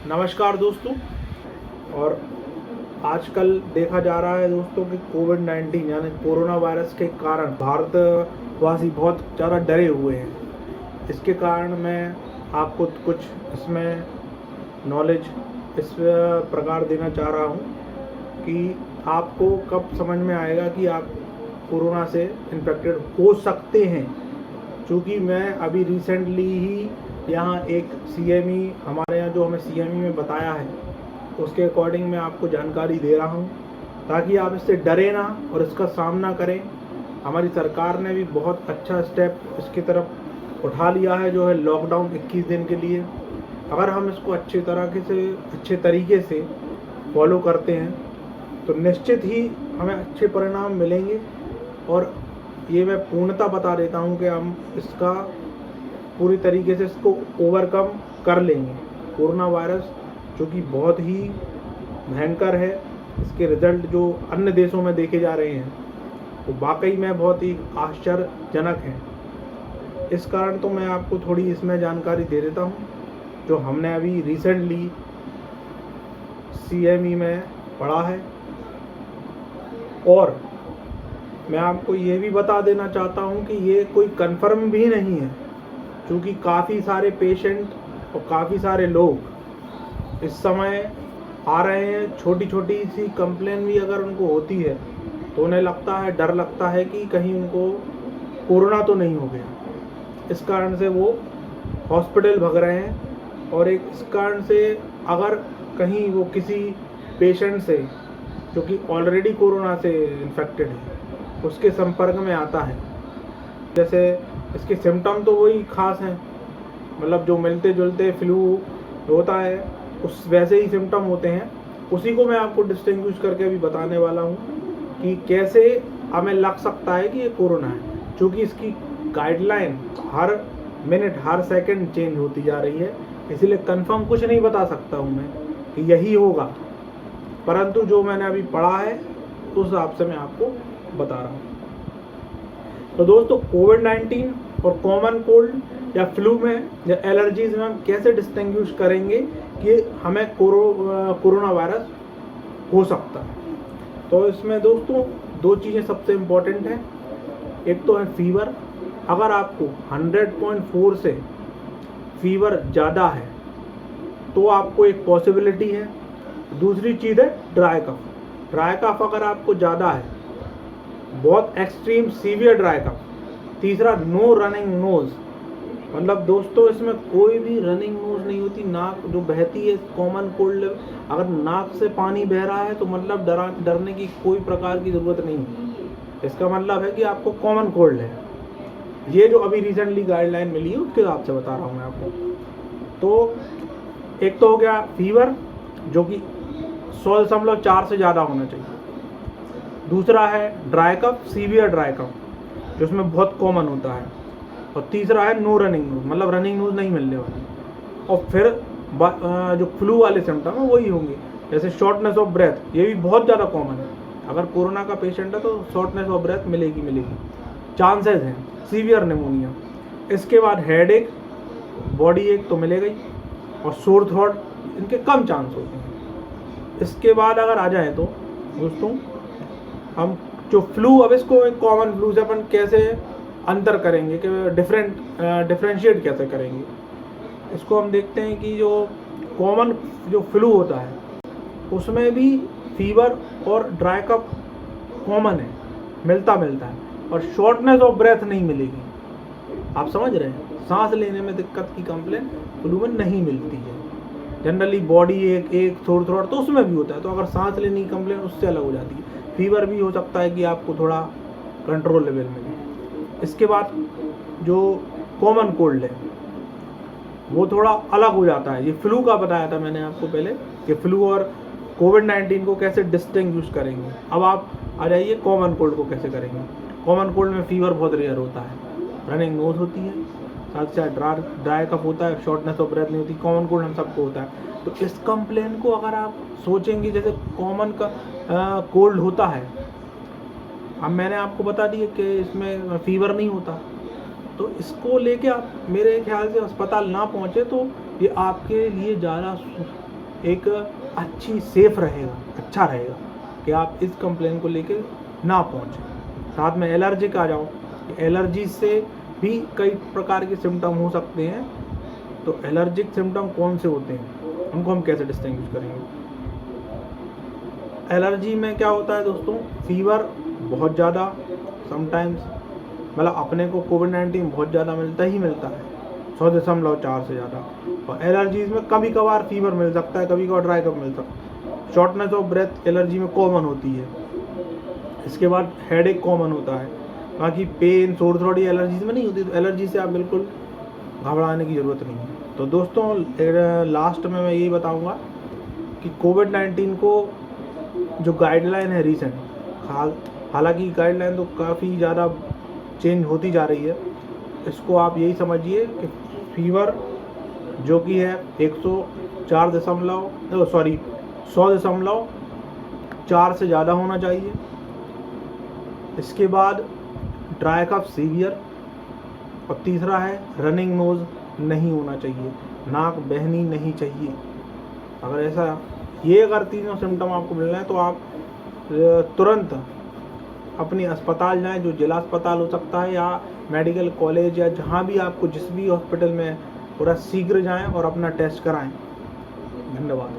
नमस्कार दोस्तों। और आजकल देखा जा रहा है दोस्तों कि कोविड-19 यानी कोरोना वायरस के कारण भारतवासी बहुत ज़्यादा डरे हुए हैं। इसके कारण मैं आपको कुछ इसमें नॉलेज इस प्रकार देना चाह रहा हूँ कि आपको कब समझ में आएगा कि आप कोरोना से इन्फेक्टेड हो सकते हैं। चूँकि मैं अभी रिसेंटली ही यहाँ एक सीएमई हमारे यहाँ जो हमें सीएमई में बताया है उसके अकॉर्डिंग मैं आपको जानकारी दे रहा हूँ ताकि आप इससे डरे ना और इसका सामना करें। हमारी सरकार ने भी बहुत अच्छा स्टेप इसकी तरफ उठा लिया है जो है लॉकडाउन 21 दिन के लिए। अगर हम इसको अच्छे तरीके से फॉलो करते हैं तो निश्चित ही हमें अच्छे परिणाम मिलेंगे। और ये मैं पूर्णतः बता देता हूँ कि हम इसका पूरी तरीके से इसको ओवरकम कर लेंगे। कोरोना वायरस जो कि बहुत ही भयंकर है, इसके रिजल्ट जो अन्य देशों में देखे जा रहे हैं वो वाकई में बहुत ही आश्चर्यजनक हैं। इस कारण तो मैं आपको थोड़ी इसमें जानकारी दे देता हूँ जो हमने अभी रिसेंटली सीएमई में पढ़ा है। और मैं आपको ये भी बता देना चाहता हूँ कि ये कोई कंफर्म भी नहीं है, क्योंकि काफ़ी सारे पेशेंट और काफ़ी सारे लोग इस समय आ रहे हैं। छोटी छोटी सी कंप्लेन भी अगर उनको होती है तो उन्हें डर लगता है कि कहीं उनको कोरोना तो नहीं हो गया। इस कारण से वो हॉस्पिटल भाग रहे हैं। और इस कारण से अगर कहीं वो किसी पेशेंट से जो कि ऑलरेडी कोरोना से इन्फेक्टेड है उसके संपर्क में आता है, जैसे इसके सिम्टम तो वही खास हैं, मतलब जो मिलते जुलते फ्लू होता है उस वैसे ही सिम्टम होते हैं। उसी को मैं आपको डिस्टिंग्विश करके अभी बताने वाला हूँ कि कैसे हमें लग सकता है कि ये कोरोना है। क्योंकि इसकी गाइडलाइन हर मिनट हर सेकंड चेंज होती जा रही है, इसलिए कंफर्म कुछ नहीं बता सकता हूँ मैं कि यही होगा, परंतु जो मैंने अभी पढ़ा है उस हिसाब से मैं आपको बता रहा हूँ। तो दोस्तों, कोविड-19 और कॉमन कोल्ड या फ्लू में या एलर्जीज में हम कैसे डिस्टिंग्विश करेंगे कि हमें कोरोना वायरस हो सकता है। तो इसमें दोस्तों दो चीज़ें सबसे इम्पोर्टेंट हैं। एक तो है फीवर। अगर आपको 100.4 से फीवर ज़्यादा है तो आपको एक पॉसिबिलिटी है। दूसरी चीज़ है ड्राई कफ। ड्राई कफ अगर आपको ज़्यादा है, बहुत एक्सट्रीम सीवियर ड्राई कफ। तीसरा, नो रनिंग नोज, मतलब दोस्तों इसमें कोई भी रनिंग नोज नहीं होती, नाक जो बहती है कॉमन कोल्ड। अगर नाक से पानी बह रहा है तो मतलब डरने की कोई प्रकार की ज़रूरत नहीं है। इसका मतलब है कि आपको कॉमन कोल्ड है। ये जो अभी रिसेंटली गाइडलाइन मिली है उसके हिसाब से बता रहा हूँ मैं आपको। तो एक तो हो गया फीवर जो कि 100.4 से ज़्यादा होना चाहिए। दूसरा है dry cough, severe dry cough जो उसमें बहुत कॉमन होता है। और तीसरा है नो रनिंग नोज, मतलब रनिंग नोज नहीं मिलने वाली। और फिर जो फ्लू वाले सिम्टम है वही होंगे, जैसे शॉर्टनेस ऑफ ब्रेथ, ये भी बहुत ज़्यादा कॉमन है। अगर कोरोना का पेशेंट है तो शॉर्टनेस ऑफ ब्रेथ मिलेगी, चांसेस हैं। सीवियर निमोनिया, इसके बाद हेड एक, बॉडी एक तो मिलेगा ही, और सोर थ्रोट, इनके कम चांस होते हैं। इसके बाद अगर आ जाए तो दोस्तों हम जो फ्लू, अब इसको एक कॉमन फ्लू से अपन कैसे अंतर करेंगे कि डिफरेंशिएट कैसे करेंगे, इसको हम देखते हैं कि जो कॉमन जो फ्लू होता है उसमें भी फीवर और ड्राई कफ कॉमन है, मिलता है, और शॉर्टनेस ऑफ ब्रेथ नहीं मिलेगी। आप समझ रहे हैं, सांस लेने में दिक्कत की कंप्लेन फ्लू में नहीं मिलती है। जनरली बॉडी एक सोर थ्रोट तो उसमें भी होता है, तो अगर सांस लेने की कंप्लेन उससे अलग हो जाती है। फीवर भी हो सकता है कि आपको थोड़ा कंट्रोल लेवल में भी। इसके बाद जो कॉमन कोल्ड है वो थोड़ा अलग हो जाता है। ये फ्लू का बताया था मैंने आपको पहले कि फ्लू और कोविड-19 को कैसे डिस्टिंग्विश करेंगे। अब आप आ जाइए कॉमन कोल्ड को कैसे करेंगे। कॉमन कोल्ड में फीवर बहुत रेयर होता है, रनिंग नोज होती है, साथ साथ ड्राई कफ होता है, शॉर्टनेस ऑफ ब्रेथ नहीं होती। कॉमन कोल्ड हम सबको होता है। तो इस कंप्लेन को अगर आप सोचेंगे जैसे कॉमन का कोल्ड होता है, अब मैंने आपको बता दिया कि इसमें फीवर नहीं होता, तो इसको लेके आप मेरे ख्याल से अस्पताल ना पहुँचे तो ये आपके लिए ज़्यादा एक अच्छी सेफ रहेगा, अच्छा रहेगा कि आप इस कंप्लेन को लेके ना पहुँचें। साथ में एलर्जिक आ जाओ, एलर्जी से भी कई प्रकार के सिम्टम हो सकते हैं। तो एलर्जिक सिम्टम कौन से होते हैं, उनको हम कैसे डिस्टिंग्विश करेंगे? एलर्जी में क्या होता है दोस्तों, फीवर बहुत ज़्यादा, समटाइम्स मतलब अपने को कोविड-19 बहुत ज़्यादा मिलता है 100.4 से ज़्यादा। और एलर्जीज में कभी कभार फीवर मिल सकता है, कभी कभार ड्राई कफ मिल सकता है। शॉर्टनेस ऑफ ब्रेथ एलर्जी में कॉमन होती है। इसके बाद हेडेक कॉमन होता है। बाकी पेन, सोर थ्रोट ये एलर्जीज में नहीं होती। तो एलर्जी से आप बिल्कुल घबराने की ज़रूरत नहीं है। तो दोस्तों लास्ट में मैं यही बताऊंगा कि कोविड-19 को जो गाइडलाइन है रीसेंट, हालांकि गाइडलाइन तो काफ़ी ज़्यादा चेंज होती जा रही है, इसको आप यही समझिए कि फीवर जो कि है 100.4 से ज़्यादा होना चाहिए। इसके बाद ड्राई कफ सीवियर, और तीसरा है रनिंग नोज़ नहीं होना चाहिए, नाक बहनी नहीं चाहिए। अगर तीनों सिम्टम आपको मिल रहे हैं तो आप तुरंत अपनी अस्पताल जाएं, जो जिला अस्पताल हो सकता है या मेडिकल कॉलेज या जहां भी आपको जिस भी हॉस्पिटल में, पूरा शीघ्र जाएं और अपना टेस्ट कराएं। धन्यवाद।